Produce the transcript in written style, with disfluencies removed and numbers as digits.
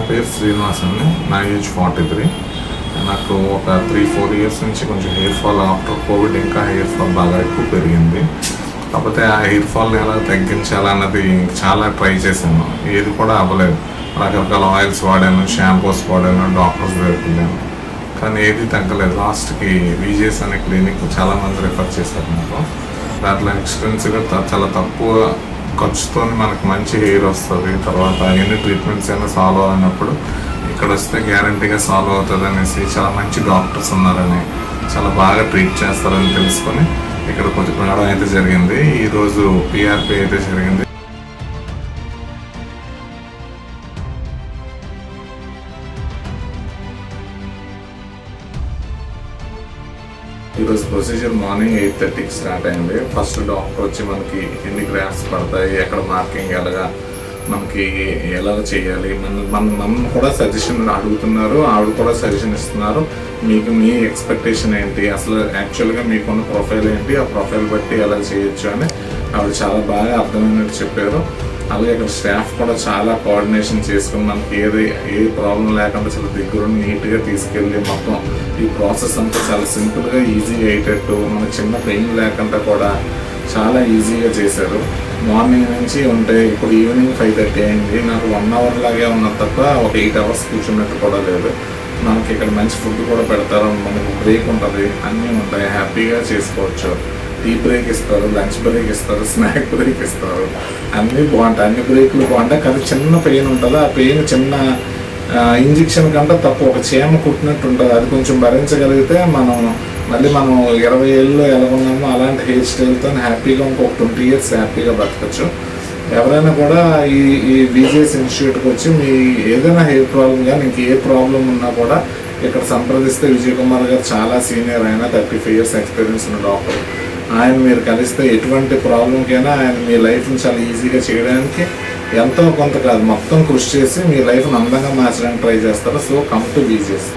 పేరు శ్రీనివాస్ అండి. నా ఏజ్ 43. నాకు ఒక 3-4 ఇయర్స్ నుంచి కొంచెం హెయిర్ ఫాల్, ఆఫ్టర్ కోవిడ్ ఇంకా హెయిర్ ఫాల్ బాగా ఎక్కువ పెరిగింది. కాకపోతే ఆ హెయిర్ ఫాల్ని ఎలా తగ్గించాలన్నది చాలా ట్రై చేశాను, ఏది కూడా అవ్వలేదు. రకరకాల ఆయిల్స్ వాడాను, షాంపూస్ వాడాను, డాక్టర్స్ దగ్గరికి వెళ్ళాను, కానీ ఏది తగ్గలేదు. లాస్ట్కి విజేస్ అనే క్లినిక్ చాలామంది రిఫర్ చేశారు నాకు. దాంట్లో ఎక్స్పెన్సివ్గా చాలా తక్కువ ఖర్చుతో మనకు మంచి హెయిర్ వస్తుంది. తర్వాత ఎన్ని ట్రీట్మెంట్స్ అయినా సాల్వ్ అయినప్పుడు ఇక్కడ వస్తే గ్యారంటీగా సాల్వ్ అవుతుంది అనేసి, చాలా మంచి డాక్టర్స్ ఉన్నారని, చాలా బాగా ట్రీట్ చేస్తారని తెలుసుకొని ఇక్కడ కొంచెం రావడం అయితే జరిగింది. ఈరోజు PRP అయితే జరిగింది. ఈరోజు ప్రొసీజర్ మార్నింగ్ 8:30కి స్టార్ట్ అయింది. ఫస్ట్ డాక్టర్ వచ్చి మనకి ఎన్ని గ్రాఫ్స్ పడతాయి, ఎక్కడ మార్కింగ్ ఎలాగా, మనకి ఎలా చేయాలి, మనం కూడా సజెషన్ అడుగుతున్నారు, ఆవిడ కూడా సజెషన్ ఇస్తున్నారు. మీకు మీ ఎక్స్పెక్టేషన్ ఏంటి, అసలు యాక్చువల్గా మీకున్న ప్రొఫైల్ ఏంటి, ఆ ప్రొఫైల్ బట్టి ఎలా చేయొచ్చు అని ఆవిడ చాలా బాగా అర్థమైనట్టు చెప్పారు. అలాగే ఇక్కడ స్టాఫ్ కూడా చాలా కోఆర్డినేషన్ చేసుకుని మనకి ఏ ప్రాబ్లం లేకుండా చాలా దగ్గరుండి నీట్గా తీసుకెళ్ళి మొత్తం ఈ ప్రాసెస్ అంతా చాలా సింపుల్గా ఈజీగా అయ్యేటట్టు, మనకు చిన్న పెయిన్ లేకుండా కూడా చాలా ఈజీగా చేశారు. మార్నింగ్ నుంచి ఉంటే ఇప్పుడు ఈవినింగ్ 5:30 అయింది. నాకు 1 అవర్ లాగే ఉన్నది తప్ప ఒక 8 అవర్స్ కూర్చున్నట్టు కూడా లేదు. మనకి ఇక్కడ మంచి ఫుడ్ కూడా పెడతారు, మనకు బ్రేక్ ఉంటుంది, అన్నీ ఉంటాయి, హ్యాపీగా చేసుకోవచ్చు. టీ బ్రేక్ ఇస్తారు, లంచ్ బ్రేక్ ఇస్తారు, స్నాక్ బ్రేక్ ఇస్తారు, అన్నీ బాగుంటాయి. అన్ని బ్రేక్లు బాగుంటాయి, కానీ చిన్న పెయిన్ ఉంటుంది. ఆ పెయిన్ చిన్న ఇంజెక్షన్ కంటే తప్పు, ఒక చీమ కుట్టినట్టు ఉంటుంది. అది కొంచెం భరించగలిగితే మనం 20 ఏళ్ళు ఎలా ఉన్నామో అలాంటి హెయిర్ స్టైల్తో హ్యాపీగా ఇంకొక 20 ఇయర్స్ హ్యాపీగా బతకచ్చు. ఎవరైనా కూడా ఈ విజేస్ ఇన్స్టిట్యూట్కి వచ్చి మీ ఏదైనా హెయిర్ ప్రాబ్లం కానీ ఇంక ఏ ప్రాబ్లం ఉన్నా కూడా ఇక్కడ సంప్రదిస్తే విజయ్ కుమార్ గారు చాలా సీనియర్, ఆయన 35 ఇయర్స్ ఎక్స్పీరియన్స్ ఉన్న డాక్టర్. ఆయన మీరు కలిస్తే ఎటువంటి ప్రాబ్లంకైనా ఆయన మీ లైఫ్ని చాలా ఈజీగా చేయడానికి ఎంతో కొంత కాదు మొత్తం కృషి చేసి మీ లైఫ్ని అందంగా మార్చడానికి ట్రై చేస్తారు. So come to Vijay's.